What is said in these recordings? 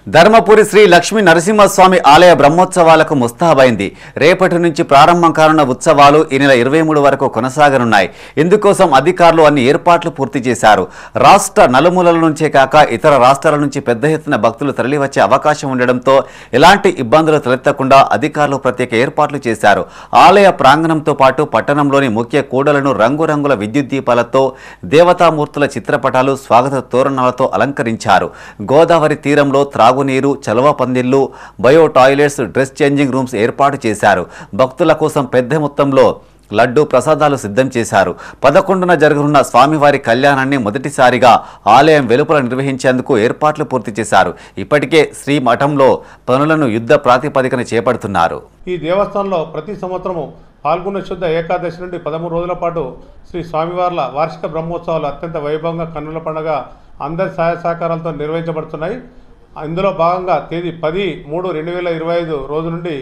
ధర్మపురి శ్రీ లక్ష్మీ నరసింహస్వామి ఆలయ బ్రహ్మోత్సవాలకు ముస్తాబైంది. రేపటి నుంచి ప్రారంభం కానున్న ఉత్సవాలు ఈ నెల 23 వరకు కొనసాగనున్నాయి. ఇందుకోసం అధికారులు అన్ని ఏర్పాట్లు పూర్తి చేశారు. రాష్ట్ర నలుమూలల నుంచే కాక ఇతర రాష్ట్రాల నుంచి పెద్ద ఎత్తున భక్తులు తరలివచ్చే అవకాశం ఉండడంతో ఎలాంటి ఇబ్బందులు తలెత్తకుండా అధికారులు ప్రత్యేక ఏర్పాట్లు చేశారు. ఆలయ ప్రాంగణంతో పాటు పట్టణంలోని ముఖ్య కూడలను రంగురంగుల విద్యుత్ దీపాలతో, దేవతామూర్తుల చిత్రపటాలు, స్వాగత తోరణాలతో అలంకరించారు. గోదావరి తీరంలో త్రాగునీరు, చలవ పందిళ్లు, bio toilets, dress changing rooms ఏర్పాటు చేశారు. భక్తుల కోసం పెద్ద మొత్తంలో లడ్డు ప్రసాదాలు సిద్ధం చేశారు. 11న జరగనున్న స్వామివారి కళ్యాణాన్ని మొదటిసారిగా ఆలయం వెలుపల నిర్వహించేందుకు ఏర్పాట్లు పూర్తి చేశారు. ఇప్పటికే శ్రీ మఠంలో పనులను యుద్ధ ప్రాతిపదికన చేపడుతున్నారు. ఈ దేవస్థానంలో ప్రతి సంవత్సరము పాల్గొన్న శుద్ధ ఏకాదశి నుండి 13 రోజుల పాటు శ్రీ స్వామివార్ల వార్షిక బ్రహ్మోత్సవాలు అత్యంత వైభవంగా కన్నుల పండుగ అందరి సహాయ సహకారాలతో నిర్వహించబడుతున్నాయి. ఇందులో భాగంగా తేదీ 10/3/2025 రోజు నుండి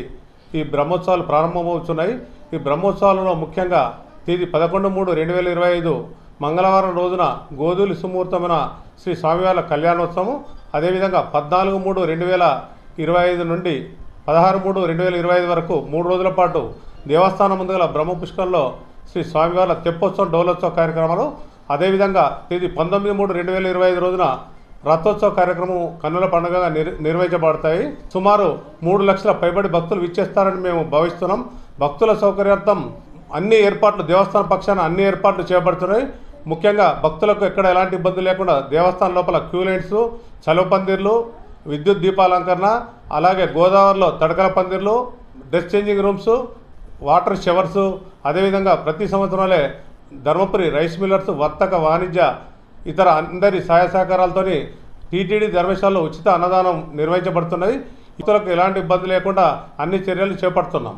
ఈ బ్రహ్మోత్సవాలు ప్రారంభమవుతున్నాయి. ఈ బ్రహ్మోత్సవాలలో ముఖ్యంగా తేదీ 11/3/2025 మంగళవారం రోజున గోధూలి సుముహూర్తమైన శ్రీ స్వామివార్ల కళ్యాణోత్సవం, అదేవిధంగా 14/3/2025 నుండి 16/3/2025 వరకు 3 రోజుల పాటు దేవస్థానం ముందు గల బ్రహ్మ పుష్కరంలో శ్రీ స్వామివార్ల తెప్పోత్సవం, డోలోత్సవ కార్యక్రమాలు, అదేవిధంగా తేదీ 19/3/2025 రోజున రథోత్సవ కార్యక్రమం కన్నుల పండుగగా నిర్వహించబడతాయి. సుమారు 3 లక్షల పైబడి భక్తులు విచ్చేస్తారని మేము భావిస్తున్నాం. భక్తుల సౌకర్యార్థం అన్ని ఏర్పాట్లు దేవస్థానం పక్షాన అన్ని ఏర్పాట్లు చేయబడుతున్నాయి. ముఖ్యంగా భక్తులకు ఎక్కడ ఎలాంటి ఇబ్బంది లేకుండా దేవస్థానం లోపల క్యూ లైన్స్, చలువ పందిర్లు, విద్యుత్ దీపాలంకరణ, అలాగే గోదావరిలో తడకల పందిర్లు, dress changing rooms, water showers, అదేవిధంగా ప్రతి సంవత్సరాలే ధర్మపురి రైస్ మిల్లర్స్, వర్తక, వాణిజ్య, ఇతర అందరి సహాయ సహకారాలతో టీటీడీ ధర్మశాలలో ఉచిత అన్నదానం నిర్వహించబడుతున్నాయి. ఇతరులకు ఎలాంటి ఇబ్బంది లేకుండా అన్ని చర్యలు చేపడుతున్నాం.